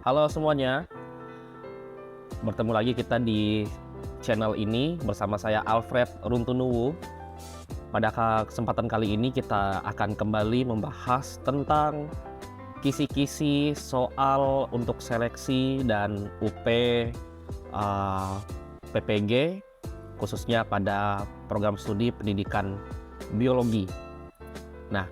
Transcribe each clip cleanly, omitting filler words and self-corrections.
Halo semuanya, bertemu lagi kita di channel ini bersama saya Alfred Runtunuwu. Pada kesempatan kali ini kita akan kembali membahas tentang kisi-kisi soal untuk seleksi dan UP PPG, khususnya pada program studi pendidikan biologi. Nah,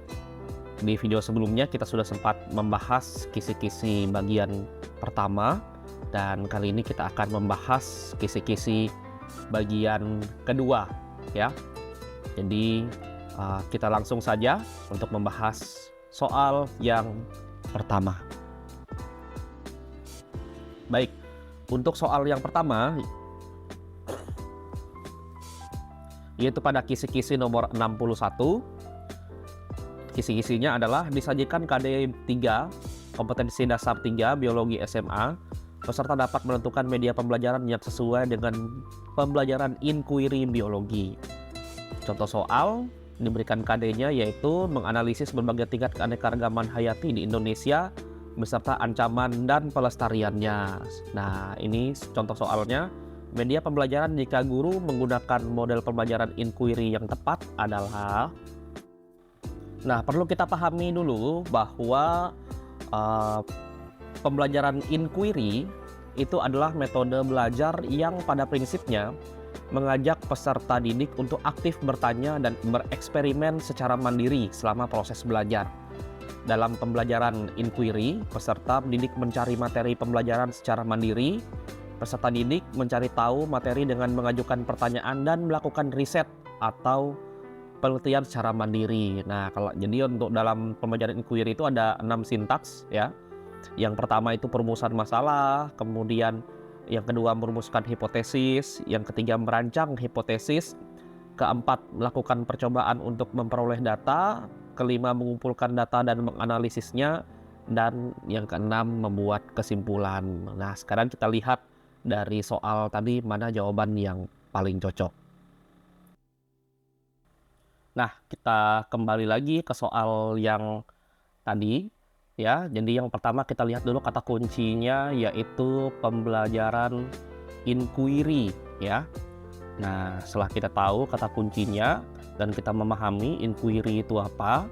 di video sebelumnya kita sudah sempat membahas kisi-kisi bagian pertama, dan kali ini kita akan membahas kisi-kisi bagian kedua ya. Jadi kita langsung saja untuk membahas soal yang pertama. Baik, untuk soal yang pertama yaitu pada kisi-kisi nomor 61. Kisi-kisinya adalah disajikan KD 3, kompetensi dasar 3, biologi SMA. Peserta dapat menentukan media pembelajaran yang sesuai dengan pembelajaran inquiry biologi. Contoh soal diberikan KD-nya yaitu menganalisis berbagai tingkat keanekaragaman hayati di Indonesia beserta ancaman dan pelestariannya. Nah, ini contoh soalnya. Media pembelajaran jika guru menggunakan model pembelajaran inquiry yang tepat adalah. Nah, perlu kita pahami dulu bahwa pembelajaran inquiry itu adalah metode belajar yang pada prinsipnya mengajak peserta didik untuk aktif bertanya dan bereksperimen secara mandiri selama proses belajar. Dalam pembelajaran inquiry, peserta didik mencari materi pembelajaran secara mandiri. Peserta didik mencari tahu materi dengan mengajukan pertanyaan dan melakukan riset atau penelitian secara mandiri. Nah, jadi untuk dalam pembelajaran inquiry itu ada 6 sintaks ya. Yang pertama itu perumusan masalah, kemudian yang kedua merumuskan hipotesis, yang ketiga merancang hipotesis, keempat melakukan percobaan untuk memperoleh data, kelima mengumpulkan data dan menganalisisnya, dan yang keenam membuat kesimpulan. Nah, sekarang kita lihat dari soal tadi mana jawaban yang paling cocok. Nah, kita kembali lagi ke soal yang tadi ya. Jadi yang pertama kita lihat dulu kata kuncinya yaitu pembelajaran inquiry ya. Nah, setelah kita tahu kata kuncinya dan kita memahami inquiry itu apa,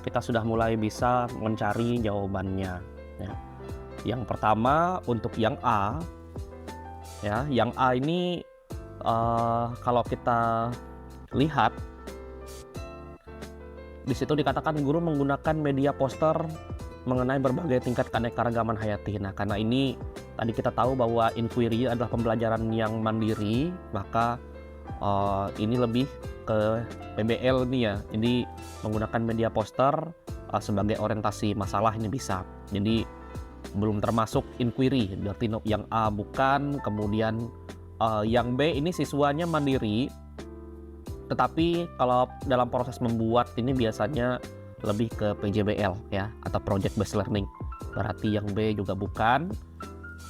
kita sudah mulai bisa mencari jawabannya ya. Yang pertama untuk yang A ya, yang A ini kalau kita lihat di situ dikatakan guru menggunakan media poster mengenai berbagai tingkat keanekaragaman hayati. Nah, karena ini tadi kita tahu bahwa inquiry adalah pembelajaran yang mandiri, maka ini lebih ke PBL nih ya. Jadi menggunakan media poster sebagai orientasi masalah ini bisa. Jadi belum termasuk inquiry, berarti yang A bukan, kemudian yang B ini siswanya mandiri. Tetapi kalau dalam proses membuat ini biasanya lebih ke PJBL ya, atau Project Based Learning. Berarti yang B juga bukan.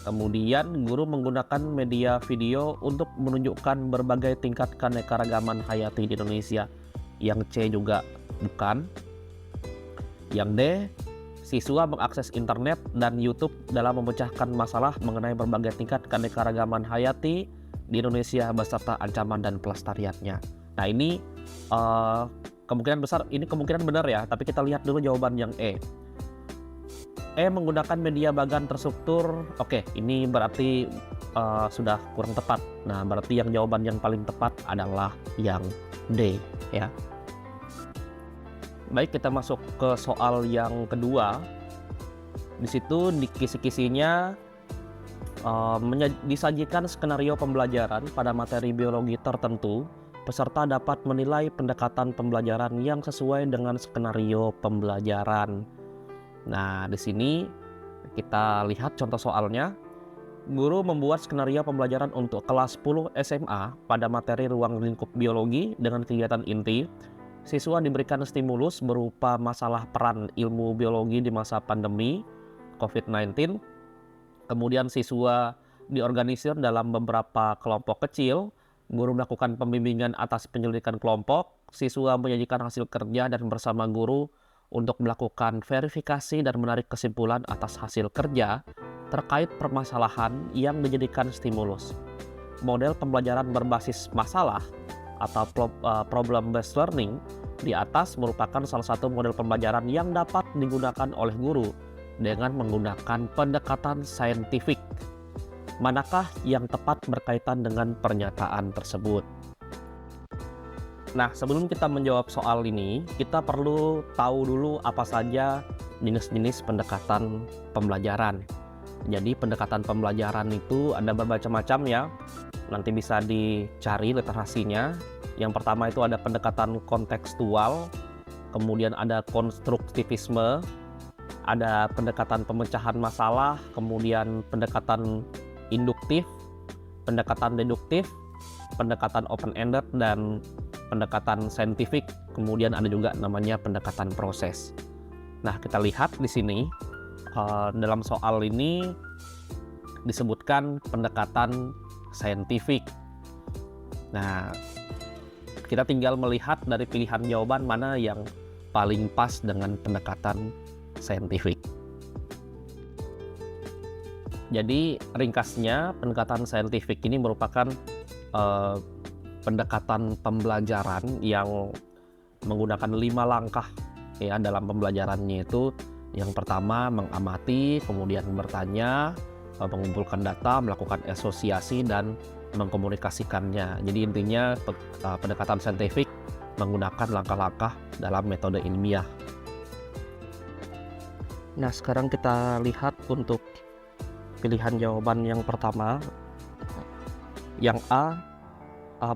Kemudian guru menggunakan media video untuk menunjukkan berbagai tingkat keanekaragaman hayati di Indonesia. Yang C juga bukan. Yang D, siswa mengakses internet dan YouTube dalam memecahkan masalah mengenai berbagai tingkat keanekaragaman hayati di Indonesia beserta ancaman dan pelestariannya. Nah, ini kemungkinan besar ini kemungkinan benar ya, tapi kita lihat dulu jawaban yang E. E menggunakan media bagan terstruktur. Oke, ini berarti sudah kurang tepat. Nah, berarti yang jawaban yang paling tepat adalah yang D ya. Baik, kita masuk ke soal yang kedua. Di situ di kisi-kisinya disajikan skenario pembelajaran pada materi biologi tertentu. Peserta dapat menilai pendekatan pembelajaran yang sesuai dengan skenario pembelajaran. Nah, di sini kita lihat contoh soalnya. Guru membuat skenario pembelajaran untuk kelas 10 SMA pada materi ruang lingkup biologi dengan kegiatan inti. Siswa diberikan stimulus berupa masalah peran ilmu biologi di masa pandemi COVID-19. Kemudian siswa diorganisir dalam beberapa kelompok kecil. Guru melakukan pembimbingan atas penyelidikan kelompok, siswa menyajikan hasil kerja dan bersama guru untuk melakukan verifikasi dan menarik kesimpulan atas hasil kerja. terkait permasalahan yang dijadikan stimulus. Model pembelajaran berbasis masalah atau problem based learning di atas merupakan salah satu model pembelajaran yang dapat digunakan oleh guru dengan menggunakan pendekatan saintifik. Manakah yang tepat berkaitan dengan pernyataan tersebut? Nah, sebelum kita menjawab soal ini, kita perlu tahu dulu apa saja jenis-jenis pendekatan pembelajaran. Jadi pendekatan pembelajaran itu ada bermacam-macam ya. Nanti bisa dicari literasinya. Yang pertama itu ada pendekatan kontekstual, kemudian ada konstruktivisme, ada pendekatan pemecahan masalah, kemudian pendekatan induktif, pendekatan deduktif, pendekatan open-ended, dan pendekatan saintifik. Kemudian ada juga namanya pendekatan proses. Nah, kita lihat di sini dalam soal ini disebutkan pendekatan saintifik. Nah, kita tinggal melihat dari pilihan jawaban mana yang paling pas dengan pendekatan saintifik. Jadi ringkasnya, pendekatan saintifik ini merupakan pendekatan pembelajaran yang menggunakan 5 langkah ya dalam pembelajarannya. Itu yang pertama mengamati, kemudian bertanya, mengumpulkan data, melakukan asosiasi, dan mengkomunikasikannya. Jadi intinya pendekatan saintifik menggunakan langkah-langkah dalam metode ilmiah. Nah, sekarang kita lihat untuk pilihan jawaban yang pertama. Yang A,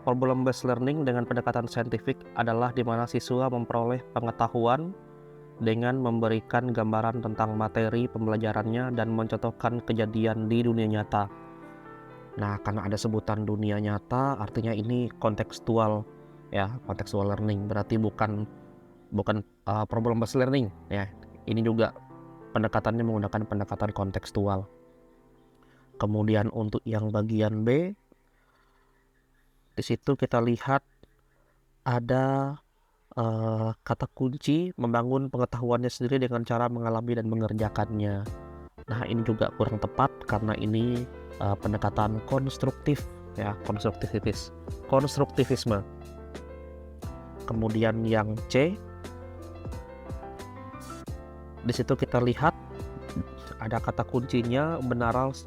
problem based learning dengan pendekatan saintifik adalah di mana siswa memperoleh pengetahuan dengan memberikan gambaran tentang materi pembelajarannya dan mencontohkan kejadian di dunia nyata. Nah, karena ada sebutan dunia nyata, artinya ini kontekstual ya, kontekstual learning. Berarti bukan problem based learning ya. Ini juga pendekatannya menggunakan pendekatan kontekstual. Kemudian untuk yang bagian B, di situ kita lihat ada kata kunci membangun pengetahuannya sendiri dengan cara mengalami dan mengerjakannya. Nah, ini juga kurang tepat karena ini pendekatan konstruktif ya, konstruktivisme. Kemudian yang C, di situ kita lihat ada kata kuncinya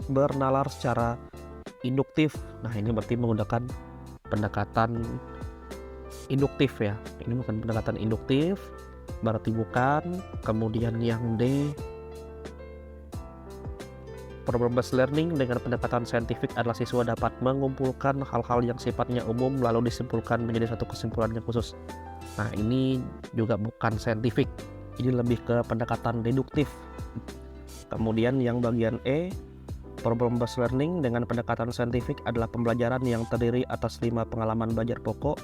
bernalar secara induktif. Nah, ini berarti menggunakan pendekatan induktif ya. Ini bukan pendekatan induktif, berarti bukan. Kemudian yang D, problem based learning dengan pendekatan saintifik adalah siswa dapat mengumpulkan hal-hal yang sifatnya umum lalu disimpulkan menjadi satu kesimpulan yang khusus. Nah, ini juga bukan saintifik, ini lebih ke pendekatan deduktif. Kemudian yang bagian E, problem based learning dengan pendekatan saintifik adalah pembelajaran yang terdiri atas 5 pengalaman belajar pokok,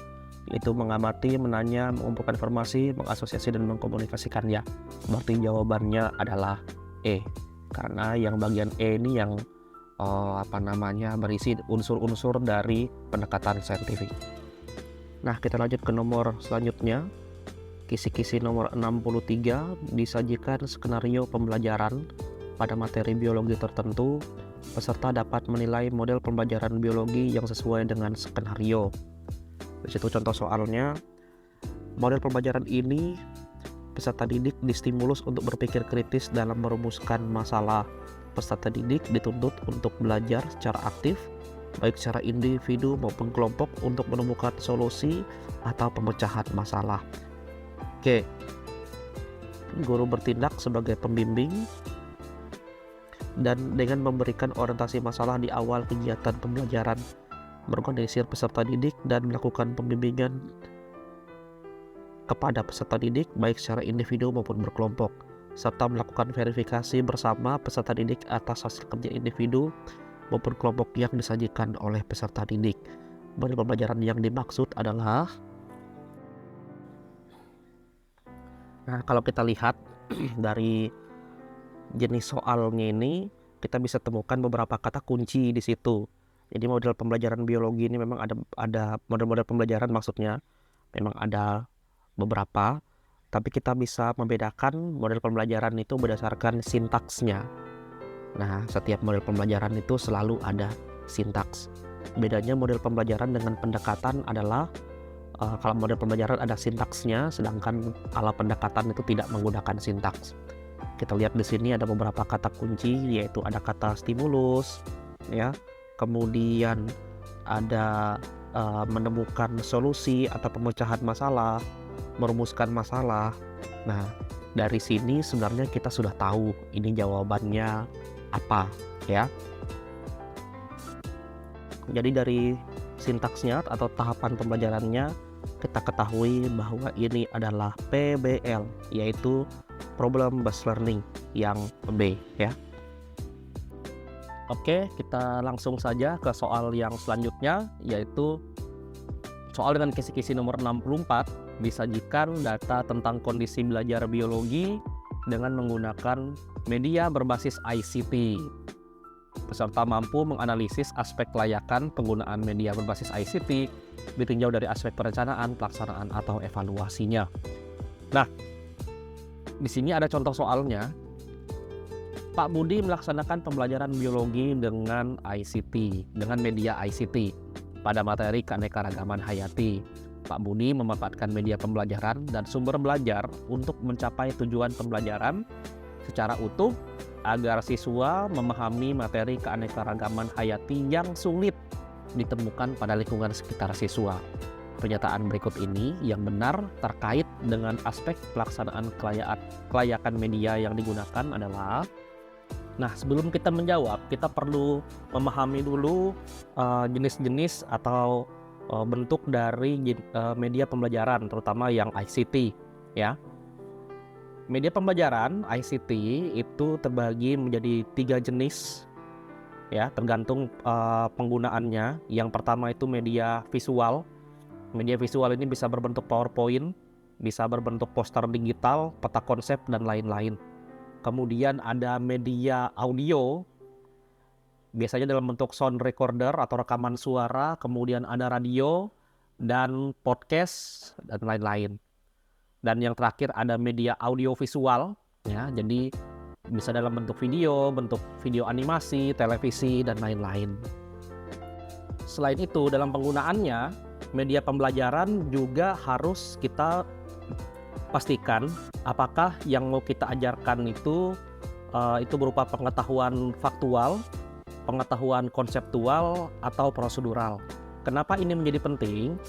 yaitu mengamati, menanya, mengumpulkan informasi, mengasosiasi, dan mengkomunikasikannya. Berarti jawabannya adalah E, karena yang bagian E ini yang berisi unsur-unsur dari pendekatan saintifik. Nah, kita lanjut ke nomor selanjutnya. Kisi-kisi nomor 63, disajikan skenario pembelajaran pada materi biologi tertentu. Peserta dapat menilai model pembelajaran biologi yang sesuai dengan skenario. Di situ contoh soalnya. Model pembelajaran ini peserta didik distimulus untuk berpikir kritis dalam merumuskan masalah. Peserta didik dituntut untuk belajar secara aktif, baik secara individu maupun kelompok, untuk menemukan solusi atau pemecahan masalah. Oke, guru bertindak sebagai pembimbing dan dengan memberikan orientasi masalah di awal kegiatan pembelajaran, mengorganisir peserta didik dan melakukan pembimbingan kepada peserta didik baik secara individu maupun berkelompok, serta melakukan verifikasi bersama peserta didik atas hasil kerja individu maupun kelompok yang disajikan oleh peserta didik. Model pembelajaran yang dimaksud adalah, nah, kalau kita lihat dari jenis soalnya ini, kita bisa temukan beberapa kata kunci di situ. Jadi model pembelajaran biologi ini memang ada model-model pembelajaran, maksudnya memang ada beberapa, tapi kita bisa membedakan model pembelajaran itu berdasarkan sintaksnya. Nah, setiap model pembelajaran itu selalu ada sintaks. Bedanya model pembelajaran dengan pendekatan adalah kalau model pembelajaran ada sintaksnya, sedangkan ala pendekatan itu tidak menggunakan sintaks. Kita lihat di sini ada beberapa kata kunci, yaitu ada kata stimulus, ya, kemudian ada menemukan solusi atau pemecahan masalah, merumuskan masalah. Nah, dari sini sebenarnya kita sudah tahu ini jawabannya apa, ya. Jadi dari sintaksnya atau tahapan pembelajarannya kita ketahui bahwa ini adalah PBL, yaitu Problem Based Learning yang B, ya. Oke, kita langsung saja ke soal yang selanjutnya, yaitu soal dengan kisi-kisi nomor 64, disajikan data tentang kondisi belajar biologi dengan menggunakan media berbasis ICT. Peserta mampu menganalisis aspek kelayakan penggunaan media berbasis ICT ditinjau dari aspek perencanaan, pelaksanaan, atau evaluasinya. Nah, di sini ada contoh soalnya. Pak Budi melaksanakan pembelajaran biologi dengan ICT, dengan media ICT pada materi keanekaragaman hayati. Pak Budi memanfaatkan media pembelajaran dan sumber belajar untuk mencapai tujuan pembelajaran secara utuh agar siswa memahami materi keanekaragaman hayati yang sulit ditemukan pada lingkungan sekitar siswa. Pernyataan berikut ini yang benar terkait dengan aspek pelaksanaan kelayakan media yang digunakan adalah. Nah, sebelum kita menjawab, kita perlu memahami dulu jenis-jenis atau bentuk dari media pembelajaran, terutama yang ICT, ya. Media pembelajaran ICT itu terbagi menjadi 3 jenis, ya, tergantung penggunaannya. Yang pertama itu media visual. Media visual ini bisa berbentuk PowerPoint, bisa berbentuk poster digital, peta konsep, dan lain-lain. Kemudian ada media audio, biasanya dalam bentuk sound recorder atau rekaman suara. Kemudian ada radio dan podcast dan lain-lain. Dan yang terakhir ada media audio visual, ya, jadi bisa dalam bentuk video animasi, televisi, dan lain-lain. Selain itu, dalam penggunaannya, media pembelajaran juga harus kita pastikan apakah yang mau kita ajarkan itu berupa pengetahuan faktual, pengetahuan konseptual, atau prosedural. Kenapa ini menjadi penting?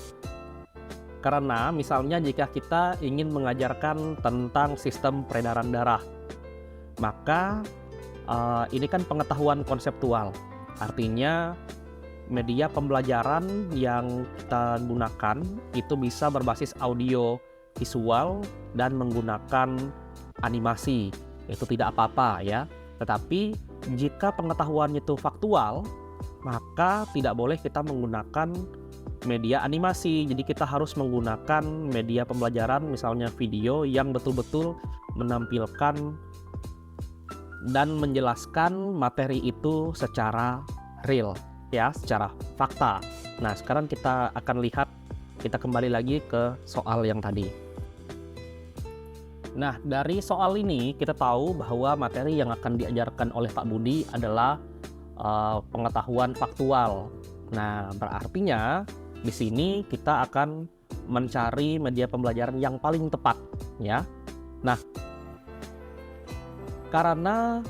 Karena misalnya jika kita ingin mengajarkan tentang sistem peredaran darah, maka ini kan pengetahuan konseptual. Artinya media pembelajaran yang kita gunakan itu bisa berbasis audio, visual, dan menggunakan animasi. Itu tidak apa-apa, ya. Tetapi jika pengetahuannya itu faktual, maka tidak boleh kita menggunakan media animasi. Jadi kita harus menggunakan media pembelajaran, misalnya video yang betul-betul menampilkan dan menjelaskan materi itu secara real, ya, secara fakta. Nah, sekarang kita akan lihat, kita kembali lagi ke soal yang tadi. Nah, dari soal ini kita tahu bahwa materi yang akan diajarkan oleh Pak Budi adalah pengetahuan faktual. Nah, berartinya di sini kita akan mencari media pembelajaran yang paling tepat, ya. Nah, karena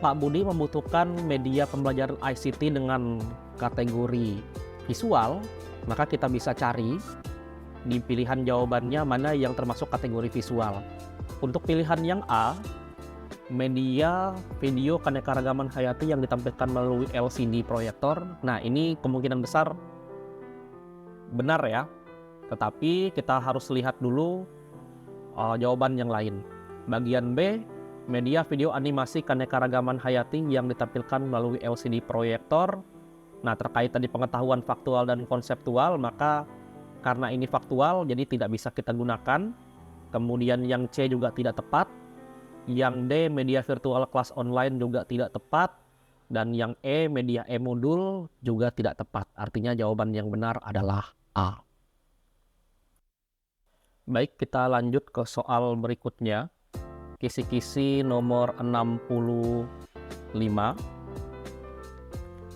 Pak Budi membutuhkan media pembelajaran ICT dengan kategori visual, maka kita bisa cari di pilihan jawabannya mana yang termasuk kategori visual. Untuk pilihan yang A, media video keanekaragaman hayati yang ditampilkan melalui LCD proyektor. Nah, ini kemungkinan besar benar, ya. Tetapi kita harus lihat dulu jawaban yang lain. Bagian B, media video animasi keanekaragaman hayati yang ditampilkan melalui LCD proyektor. Nah, terkait tadi pengetahuan faktual dan konseptual, maka karena ini faktual, jadi tidak bisa kita gunakan. Kemudian yang C juga tidak tepat. Yang D, media virtual kelas online juga tidak tepat. Dan yang E, media e-modul juga tidak tepat. Artinya jawaban yang benar adalah A. Baik, kita lanjut ke soal berikutnya. Kisi-kisi nomor 65. 5.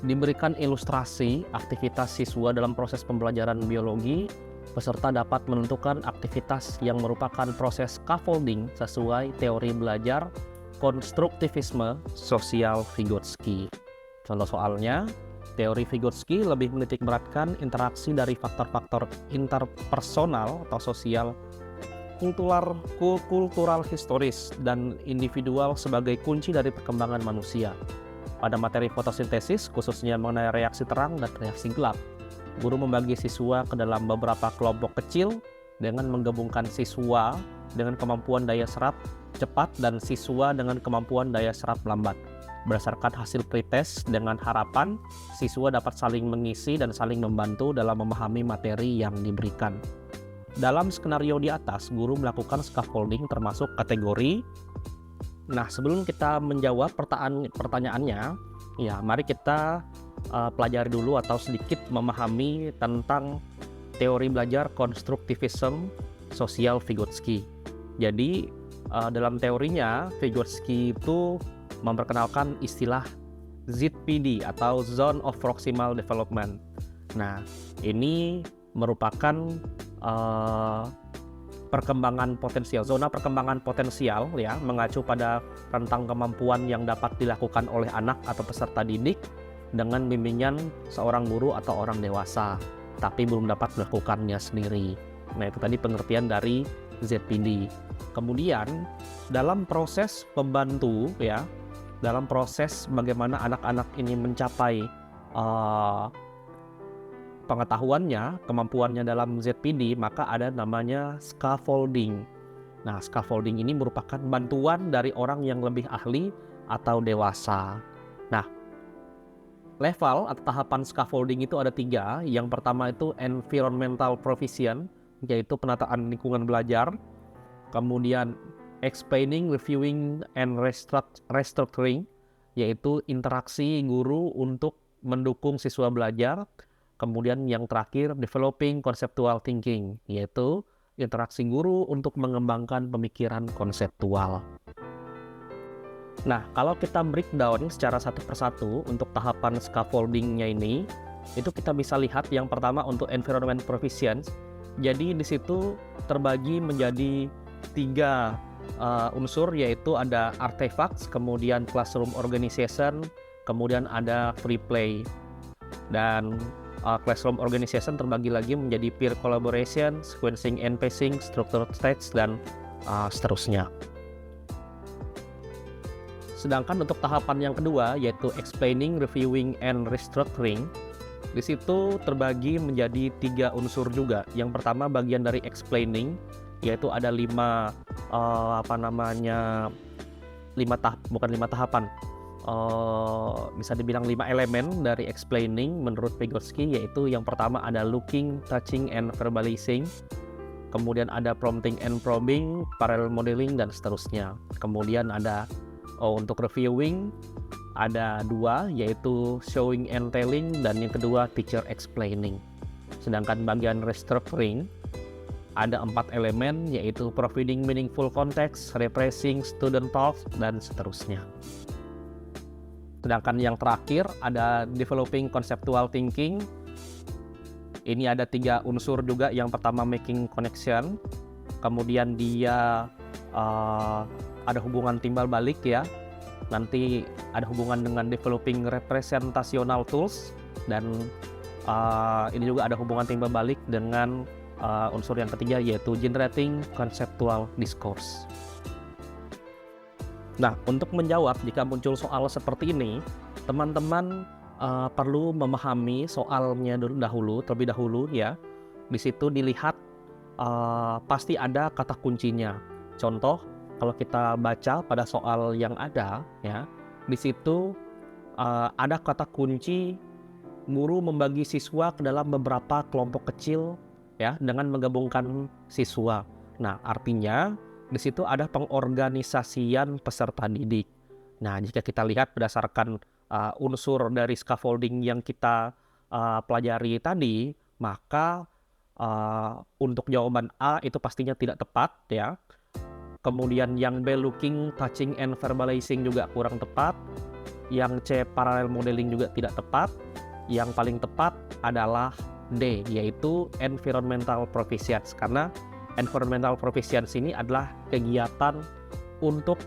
Diberikan ilustrasi aktivitas siswa dalam proses pembelajaran biologi. Peserta dapat menentukan aktivitas yang merupakan proses scaffolding sesuai teori belajar konstruktivisme sosial Vygotsky. Contoh soalnya, teori Vygotsky lebih menitik beratkan interaksi dari faktor-faktor interpersonal atau sosial, kultural historis, dan individual sebagai kunci dari perkembangan manusia. Pada materi fotosintesis, khususnya mengenai reaksi terang dan reaksi gelap, guru membagi siswa ke dalam beberapa kelompok kecil dengan menggabungkan siswa dengan kemampuan daya serap cepat dan siswa dengan kemampuan daya serap lambat. Berdasarkan hasil pretest dengan harapan siswa dapat saling mengisi dan saling membantu dalam memahami materi yang diberikan. Dalam skenario di atas, guru melakukan scaffolding termasuk kategori. Nah, sebelum kita menjawab pertanyaannya, ya mari kita pelajari dulu atau sedikit memahami tentang teori belajar konstruktivisme sosial Vygotsky. Jadi dalam teorinya Vygotsky itu memperkenalkan istilah ZPD atau Zone of Proximal Development. Nah, ini merupakan perkembangan potensial, zona perkembangan potensial ya, mengacu pada rentang kemampuan yang dapat dilakukan oleh anak atau peserta didik dengan bimbingan seorang guru atau orang dewasa, tapi belum dapat melakukannya sendiri. Nah, itu tadi pengertian dari ZPD. Kemudian dalam proses pembantu ya, dalam proses bagaimana anak-anak ini mencapai pengetahuannya, kemampuannya dalam ZPD, maka ada namanya scaffolding. Nah, scaffolding ini merupakan bantuan dari orang yang lebih ahli atau dewasa. Nah, level atau tahapan scaffolding itu ada 3. Yang pertama itu environmental provision, yaitu penataan lingkungan belajar. Kemudian explaining, reviewing, and restructuring, yaitu interaksi guru untuk mendukung siswa belajar. Kemudian yang terakhir, developing conceptual thinking, yaitu interaksi guru untuk mengembangkan pemikiran konseptual. Nah, kalau kita breakdown secara satu persatu untuk tahapan scaffoldingnya ini, itu kita bisa lihat yang pertama untuk environment proficiency. Jadi di situ terbagi menjadi 3 unsur, yaitu ada artifacts, kemudian classroom organization, kemudian ada free play. Dan classroom organization terbagi lagi menjadi peer collaboration, sequencing and pacing, structured stage, dan seterusnya. Sedangkan untuk tahapan yang kedua, yaitu explaining, reviewing, and restructuring, di situ terbagi menjadi 3 unsur juga. Yang pertama bagian dari explaining, yaitu ada 5 tahapan. Bisa dibilang 5 elemen dari explaining menurut Vygotsky, yaitu yang pertama ada looking, touching, and verbalizing, kemudian ada prompting and probing, parallel modeling, dan seterusnya. Kemudian ada untuk reviewing ada 2, yaitu showing and telling, dan yang kedua teacher explaining. Sedangkan bagian restructuring ada 4 elemen, yaitu providing meaningful context, repressing student thoughts, dan seterusnya. Sedangkan yang terakhir ada developing conceptual thinking. Ini ada 3 unsur juga. Yang pertama making connection, kemudian dia ada hubungan timbal balik ya. Nanti ada hubungan dengan developing representational tools, dan ini juga ada hubungan timbal balik dengan unsur yang ketiga, yaitu generating conceptual discourse. Nah, untuk menjawab jika muncul soal seperti ini, teman-teman perlu memahami soalnya terlebih dahulu ya. Di situ dilihat pasti ada kata kuncinya. Contoh, kalau kita baca pada soal yang ada ya, di situ ada kata kunci guru membagi siswa ke dalam beberapa kelompok kecil ya dengan menggabungkan siswa. Nah, artinya di situ ada pengorganisasian peserta didik. Nah, jika kita lihat berdasarkan unsur dari scaffolding yang kita pelajari tadi, maka untuk jawaban A itu pastinya tidak tepat ya. Kemudian yang B, looking, touching, and verbalizing juga kurang tepat. yang C, parallel modeling juga tidak tepat. Yang paling tepat adalah D, yaitu environmental proficiency, karena environmental proficiency ini adalah kegiatan untuk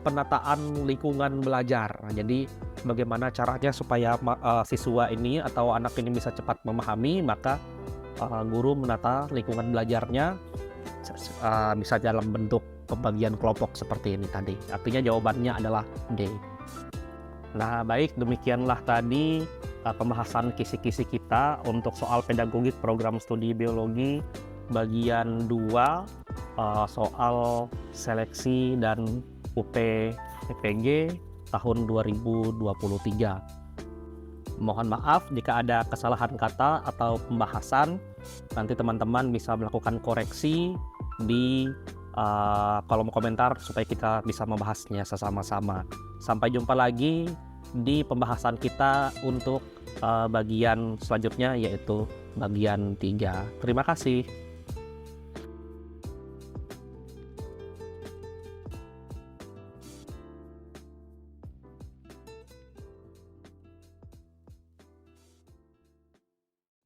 penataan lingkungan belajar. Jadi bagaimana caranya supaya siswa ini atau anak ini bisa cepat memahami, maka guru menata lingkungan belajarnya bisa dalam bentuk pembagian kelompok seperti ini tadi. Artinya jawabannya adalah D. Nah, baik, demikianlah tadi pembahasan kisi-kisi kita untuk soal pedagogik program studi biologi bagian 2, soal seleksi dan UP PPG tahun 2023. Mohon maaf jika ada kesalahan kata atau pembahasan. Nanti teman-teman bisa melakukan koreksi di kolom komentar supaya kita bisa membahasnya sesama-sama. Sampai jumpa lagi di pembahasan kita untuk bagian selanjutnya, yaitu bagian 3. Terima kasih.